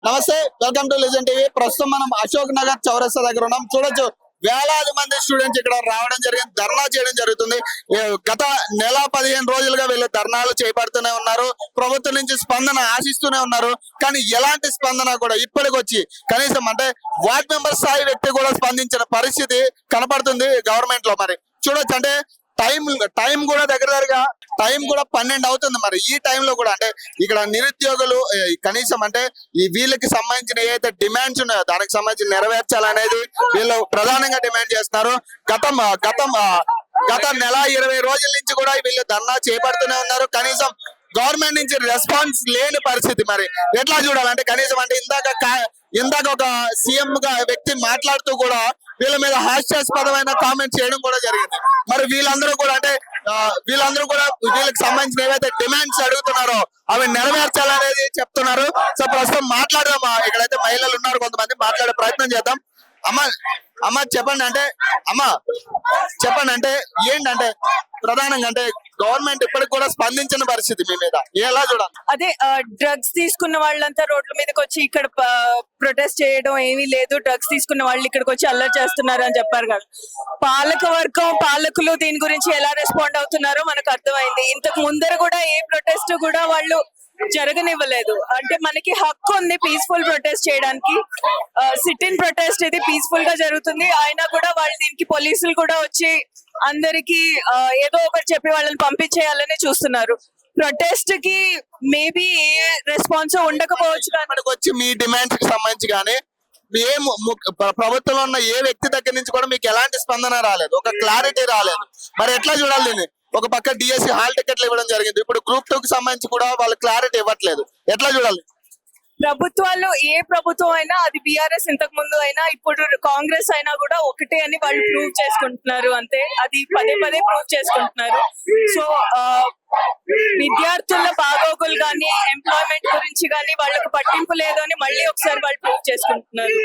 నమస్తే, welcome to legend TV. ప్రస్తుతం మనం అశోక్ నగర్ చౌరస్తా దగ్గర ఉన్నాం. చూడొచ్చు, వేలాది మంది స్టూడెంట్స్ ఇక్కడ రావడం జరిగింది, ధర్నా చేయడం జరుగుతుంది. గత నెల 15 రోజులుగా వీళ్ళు ధర్నాలు చేపడుతూనే ఉన్నారు. ప్రభుత్వం నుంచి స్పందన ఆశిస్తూనే ఉన్నారు. కానీ ఎలాంటి స్పందన కూడా ఇప్పటికొచ్చి కనీసం అంటే వార్డ్ మెంబర్ స్థాయి వ్యక్తి కూడా స్పందించిన పరిస్థితి కనపడుతుంది గవర్నమెంట్ లో. మరి చూడొచ్చు, అంటే టైం కూడా దగ్గరగా టైం కూడా 12 అవుతుంది. మరి ఈ టైంలో కూడా అంటే ఇక్కడ నిరుద్యోగులు కనీసం అంటే ఈ వీళ్ళకి సంబంధించిన ఏదైతే డిమాండ్స్ ఉన్నాయో దానికి సంబంధించి నెరవేర్చాలనేది వీళ్ళు ప్రధానంగా డిమాండ్ చేస్తున్నారు. గత నెల 20 రోజుల నుంచి కూడా వీళ్ళు ధర్నా చేపడుతూనే ఉన్నారు. కనీసం గవర్నమెంట్ నుంచి రెస్పాన్స్ లేని పరిస్థితి. మరి ఎట్లా చూడాలంటే కనీసం అంటే ఇందాక ఒక సీఎం గా వ్యక్తి మాట్లాడుతూ కూడా వీళ్ళ మీద హాస్యాస్పదమైన కామెంట్ చేయడం కూడా జరిగింది. మరి వీళ్ళందరూ కూడా వీళ్ళకి సంబంధించిన ఏవైతే డిమాండ్స్ అడుగుతున్నారో అవి నెరవేర్చాలనేది చెప్తున్నారు. సో ప్రస్తుతం మాట్లాడదాం, ఇక్కడైతే మహిళలు ఉన్నారు, కొంతమంది మాట్లాడే ప్రయత్నం చేద్దాం. అమ్మ చెప్పండి, ఏంటంటే ప్రధానంగా అంటే గవర్నమెంట్ ఇప్పటికి కూడా స్పందించిన పరిస్థితి మీ మీద ఎలా చూడాలి? అదే డ్రగ్స్ తీసుకున్న వాళ్ళంతా రోడ్ల మీదకి వచ్చి ఇక్కడ ప్రొటెస్ట్ చేయడం ఏమీ లేదు. డ్రగ్స్ తీసుకున్న వాళ్ళు ఇక్కడికి వచ్చి అల్లరి చేస్తున్నారు అని చెప్పారు కదా. పాలకులు దీని గురించి ఎలా రెస్పాండ్ అవుతున్నారో మనకు అర్థమైంది. ఇంతకు ముందర కూడా ఏ ప్రొటెస్ట్ కూడా వాళ్ళు జరగనివ్వలేదు. అంటే మనకి హక్కు ఉంది పీస్ఫుల్ ప్రొటెస్ట్ చేయడానికి. సిట్ ఇన్ ప్రొటెస్ట్ ఇది పీస్ఫుల్ గా జరుగుతుంది. అయినా కూడా వాళ్ళు దీనికి పోలీసులు కూడా వచ్చి అందరికి ఏదో ఒకటి చెప్పి వాళ్ళని పంపించేయాలని చూస్తున్నారు. ప్రొటెస్ట్ కి మేబీ ఏ రెస్పాన్స్ ఉండకపోవచ్చు. వచ్చి మీ డిమాండ్స్ కి సంబంధించి కానీ ప్రభుత్వంలో ఉన్న ఏ వ్యక్తి దగ్గర నుంచి కూడా మీకు ఎలాంటి స్పందన రాలేదు, ఒక క్లారిటీ రాలేదు. మరి ఎట్లా చూడాలి దీన్ని? ఒక పక్క డిఎస్సి హాల్ టికెట్లు ఇవ్వడం జరిగింది, ఇప్పుడు గ్రూప్ 2 కి సంబంధించి కూడా వాళ్ళు క్లారిటీ ఇవ్వట్లేదు. ఎట్లా చూడాలి? ప్రభుత్వాల్లో ఏ ప్రభుత్వం అయినా, అది బీఆర్ఎస్ ఇంతకు ముందు అయినా ఇప్పుడు కాంగ్రెస్ అయినా కూడా ఒకటే అని వాళ్ళు ప్రూవ్ చేసుకుంటున్నారు. అంతే, అది పదే ప్రూవ్ చేసుకుంటున్నారు. సో విద్యార్థుల బాగోగులు గానీ ఎంప్లాయ్మెంట్ గురించి గానీ వాళ్ళకు పట్టింపు లేదు అని మళ్ళీ ఒకసారి వాళ్ళు ప్రూవ్ చేసుకుంటున్నారు.